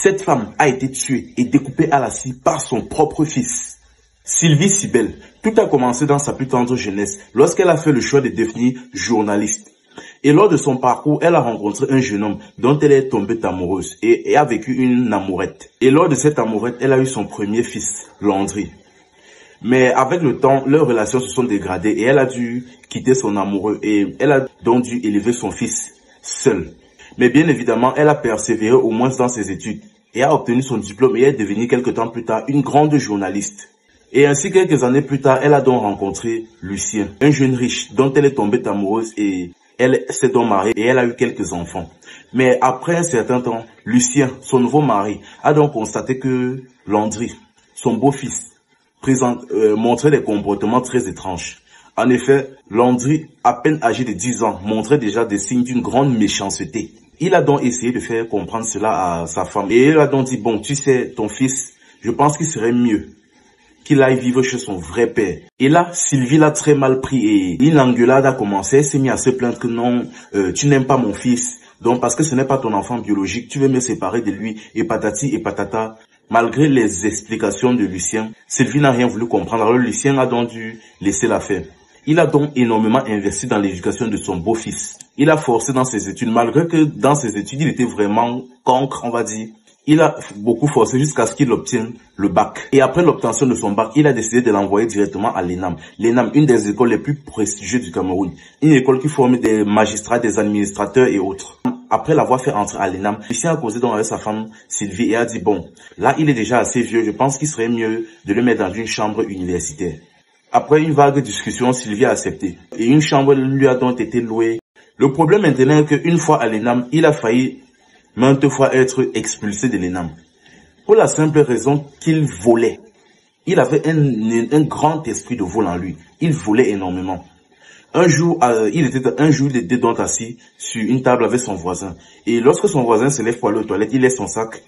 Cette femme a été tuée et découpée à la scie par son propre fils. Sylvie Sibel, tout a commencé dans sa plus tendre jeunesse lorsqu'elle a fait le choix de devenir journaliste. Et lors de son parcours, elle a rencontré un jeune homme dont elle est tombée amoureuse et a vécu une amourette. Et lors de cette amourette, elle a eu son premier fils, Landry. Mais avec le temps, leurs relations se sont dégradées et elle a dû quitter son amoureux et elle a donc dû élever son fils seule. Mais bien évidemment, elle a persévéré au moins dans ses études et a obtenu son diplôme et est devenue quelque temps plus tard une grande journaliste. Et ainsi, quelques années plus tard, elle a donc rencontré Lucien, un jeune riche dont elle est tombée amoureuse et elle s'est donc mariée et elle a eu quelques enfants. Mais après un certain temps, Lucien, son nouveau mari, a donc constaté que Landry, son beau-fils, montrait des comportements très étranges. En effet, Landry, à peine âgé de 10 ans, montrait déjà des signes d'une grande méchanceté. Il a donc essayé de faire comprendre cela à sa femme. Et il a donc dit, bon, tu sais, ton fils, je pense qu'il serait mieux qu'il aille vivre chez son vrai père. Et là, Sylvie l'a très mal pris et une engueulade a commencé. Elle s'est mise à se plaindre que non, tu n'aimes pas mon fils. Donc parce que ce n'est pas ton enfant biologique, tu veux me séparer de lui et patati et patata. Malgré les explications de Lucien, Sylvie n'a rien voulu comprendre. Alors Lucien a donc dû laisser l'affaire. Il a donc énormément investi dans l'éducation de son beau-fils. Il a forcé dans ses études, malgré que dans ses études, il était vraiment cancre, on va dire. Il a beaucoup forcé jusqu'à ce qu'il obtienne le bac. Et après l'obtention de son bac, il a décidé de l'envoyer directement à l'ENAM. L'ENAM, une des écoles les plus prestigieuses du Cameroun. Une école qui forme des magistrats, des administrateurs et autres. Après l'avoir fait entrer à l'ENAM, Lucien a causé donc avec sa femme Sylvie et a dit, bon, là il est déjà assez vieux, je pense qu'il serait mieux de le mettre dans une chambre universitaire. Après une vague discussion, Sylvie a accepté. Et une chambre lui a donc été louée. Le problème maintenant est qu'une fois à l'ENAM, il a failli maintes fois être expulsé de l'ENAM. Pour la simple raison qu'il volait. Il avait un grand esprit de vol en lui. Il volait énormément. Un jour, il était donc assis sur une table avec son voisin. Et lorsque son voisin se lève pour aller aux toilettes, il laisse son sac.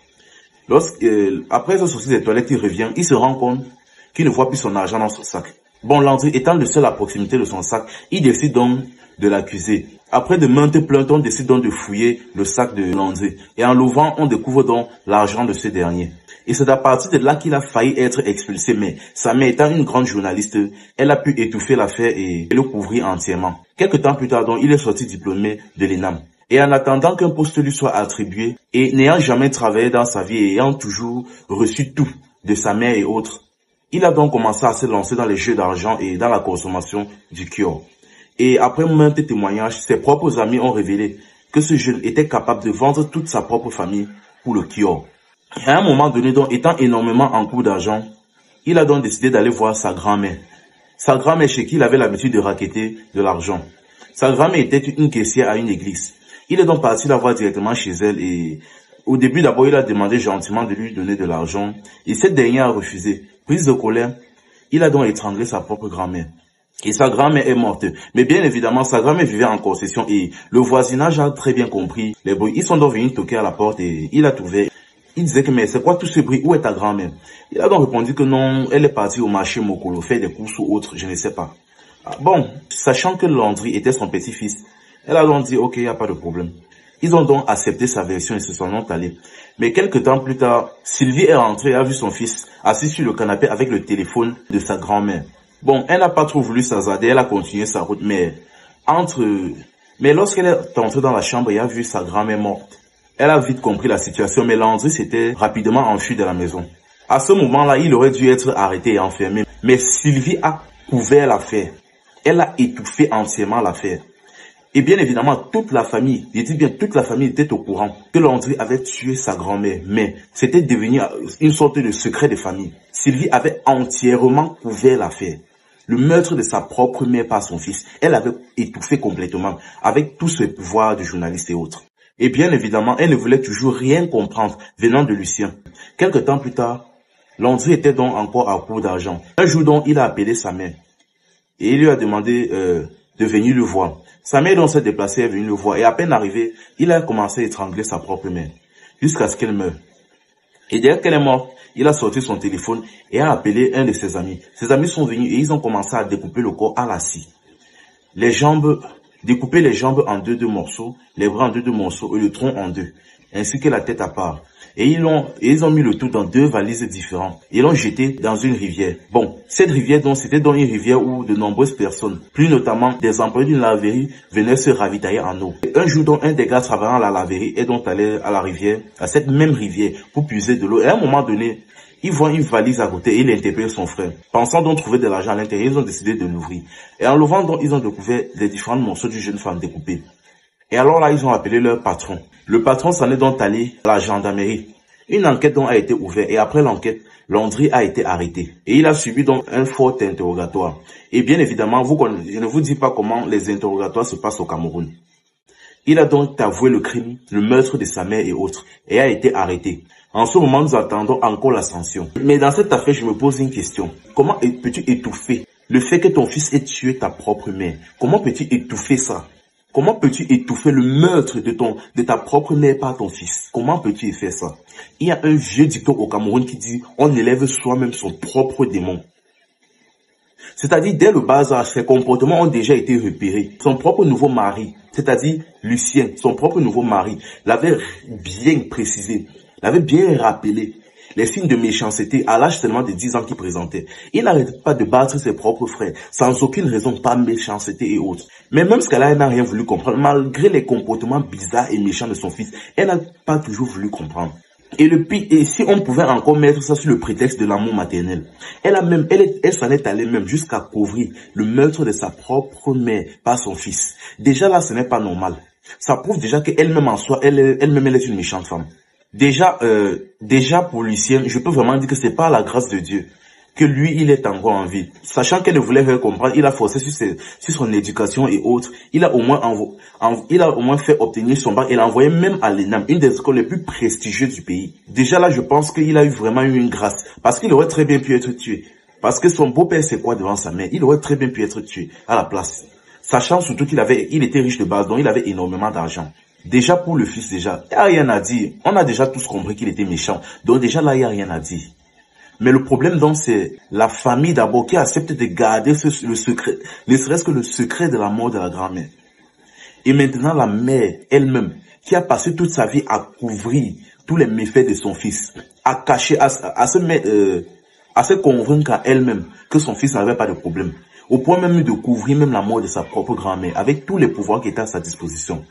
Après sa sortie des toilettes, il revient. Il se rend compte qu'il ne voit plus son argent dans son sac. Bon, Landry étant le seul à proximité de son sac, il décide donc de l'accuser. Après de maintes plaintes, on décide donc de fouiller le sac de Landry. Et en l'ouvrant, on découvre donc l'argent de ce dernier. Et c'est à partir de là qu'il a failli être expulsé. Mais sa mère étant une grande journaliste, elle a pu étouffer l'affaire et le couvrir entièrement. Quelque temps plus tard, donc, il est sorti diplômé de l'ENAM. Et en attendant qu'un poste lui soit attribué, et n'ayant jamais travaillé dans sa vie et ayant toujours reçu tout de sa mère et autres, il a donc commencé à se lancer dans les jeux d'argent et dans la consommation du Kior. Et après maintes témoignages, ses propres amis ont révélé que ce jeune était capable de vendre toute sa propre famille pour le Kior. À un moment donné, donc, étant énormément en cours d'argent, il a donc décidé d'aller voir sa grand-mère. Sa grand-mère chez qui il avait l'habitude de racketter de l'argent. Sa grand-mère était une caissière à une église. Il est donc parti la voir directement chez elle et au début d'abord il a demandé gentiment de lui donner de l'argent et cette dernière a refusé. Prise de colère, il a donc étranglé sa propre grand-mère. Et sa grand-mère est morte. Mais bien évidemment, sa grand-mère vivait en concession et le voisinage a très bien compris les bruits. Ils sont donc venus toquer à la porte et il a trouvé. Il disait que mais c'est quoi tout ce bruit? Où est ta grand-mère? Il a donc répondu que non, elle est partie au marché Mokolo faire des courses ou autre, je ne sais pas. Bon, sachant que Landry était son petit-fils, elle a donc dit ok, il n'y a pas de problème. Ils ont donc accepté sa version et se sont donc allés. Mais quelques temps plus tard, Sylvie est rentrée et a vu son fils assis sur le canapé avec le téléphone de sa grand-mère. Bon, elle n'a pas trop voulu s'hasarder, elle a continué sa route, mais lorsqu'elle est entrée dans la chambre et a vu sa grand-mère morte, elle a vite compris la situation, mais Landry s'était rapidement enfui de la maison. À ce moment-là, il aurait dû être arrêté et enfermé, mais Sylvie a couvert l'affaire. Elle a étouffé entièrement l'affaire. Et bien évidemment, toute la famille, je dis bien toute la famille était au courant que Landry avait tué sa grand-mère. Mais c'était devenu une sorte de secret de famille. Sylvie avait entièrement couvert l'affaire. Le meurtre de sa propre mère par son fils, elle avait étouffé complètement avec tout ce pouvoir de journaliste et autres. Et bien évidemment, elle ne voulait toujours rien comprendre venant de Lucien. Quelque temps plus tard, Landry était donc encore à court d'argent. Un jour donc, il a appelé sa mère et il lui a demandé de venir le voir. Sa mère donc s'est déplacée, est venue le voir et à peine arrivé, il a commencé à étrangler sa propre mère jusqu'à ce qu'elle meure. Et dès qu'elle est morte, il a sorti son téléphone et a appelé un de ses amis. Ses amis sont venus et ils ont commencé à découper le corps à la scie. Découper les jambes en deux morceaux, les bras en deux morceaux et le tronc en deux, ainsi que la tête à part. Et ils ont mis le tout dans 2 valises différentes et l'ont jeté dans une rivière. Bon, cette rivière donc c'était dans une rivière où de nombreuses personnes, plus notamment des employés d'une laverie, venaient se ravitailler en eau. Et un jour donc un des gars travaillant à la laverie est donc allé à la rivière, à cette même rivière, pour puiser de l'eau. Et à un moment donné, il voit une valise à côté et il interpelle son frère. Pensant donc trouver de l'argent à l'intérieur, ils ont décidé de l'ouvrir. Et en l'ouvrant donc, ils ont découvert les différents morceaux d'une jeune femme découpée. Et alors là, ils ont appelé leur patron. Le patron s'en est donc allé à la gendarmerie. Une enquête donc a été ouverte et après l'enquête, Landry a été arrêté. Et il a subi donc un fort interrogatoire. Et bien évidemment, je ne vous dis pas comment les interrogatoires se passent au Cameroun. Il a donc avoué le crime, le meurtre de sa mère et autres, et a été arrêté. En ce moment, nous attendons encore la sanction. Mais dans cette affaire, je me pose une question. Comment peux-tu étouffer le fait que ton fils ait tué ta propre mère? Comment peux-tu étouffer ça? Comment peux-tu étouffer le meurtre de ta propre mère par ton fils? Comment peux-tu faire ça? Il y a un vieux dicton au Cameroun qui dit « On élève soi-même son propre démon ». C'est-à-dire, dès le bas âge, ses comportements ont déjà été repérés. Son propre nouveau mari, c'est-à-dire Lucien, son propre nouveau mari, l'avait bien précisé, l'avait bien rappelé. Les signes de méchanceté à l'âge seulement de 10 ans qu'il présentait. Il n'arrêtait pas de battre ses propres frères, sans aucune raison, pas méchanceté et autres. Mais même ce elle n'a rien voulu comprendre, malgré les comportements bizarres et méchants de son fils, elle n'a pas toujours voulu comprendre. Et le pire, et si on pouvait encore mettre ça sur le prétexte de l'amour maternel, elle s'en est allée même jusqu'à couvrir le meurtre de sa propre mère par son fils. Déjà là, ce n'est pas normal. Ça prouve déjà qu'elle-même en soi, elle-même est une méchante femme. Déjà pour Lucien, je peux vraiment dire que c'est par la grâce de Dieu que lui, il est encore en vie. Sachant qu'elle ne voulait rien comprendre, il a forcé sur son éducation et autres. Il a au moins fait obtenir son bac et l'a envoyé même à l'ENAM, une des écoles les plus prestigieuses du pays. Déjà là, je pense qu'il a vraiment eu une grâce. Parce qu'il aurait très bien pu être tué. Parce que son beau-père, c'est quoi devant sa mère? Il aurait très bien pu être tué à la place. Sachant surtout il était riche de base, donc il avait énormément d'argent. Déjà pour le fils, déjà, il n'y a rien à dire. On a déjà tous compris qu'il était méchant. Donc déjà là, il n'y a rien à dire. Mais le problème donc, c'est la famille d'abord qui accepte de garder le secret, ne serait-ce que le secret de la mort de la grand-mère. Et maintenant la mère elle-même, qui a passé toute sa vie à couvrir tous les méfaits de son fils, à cacher, à se convaincre à elle-même que son fils n'avait pas de problème. Au point même de couvrir même la mort de sa propre grand-mère, avec tous les pouvoirs qui étaient à sa disposition.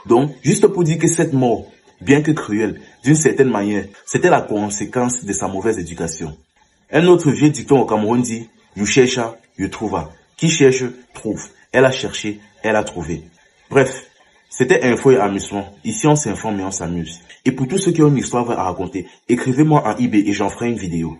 Donc, juste pour dire que cette mort, bien que cruelle, d'une certaine manière, c'était la conséquence de sa mauvaise éducation. Un autre vieux dicton au Cameroun dit « You cherche, you trouve ». Qui cherche, trouve. Elle a cherché, elle a trouvé. Bref, c'était info et amusement. Ici, on s'informe et on s'amuse. Et pour tous ceux qui ont une histoire à raconter, écrivez-moi en IB et j'en ferai une vidéo.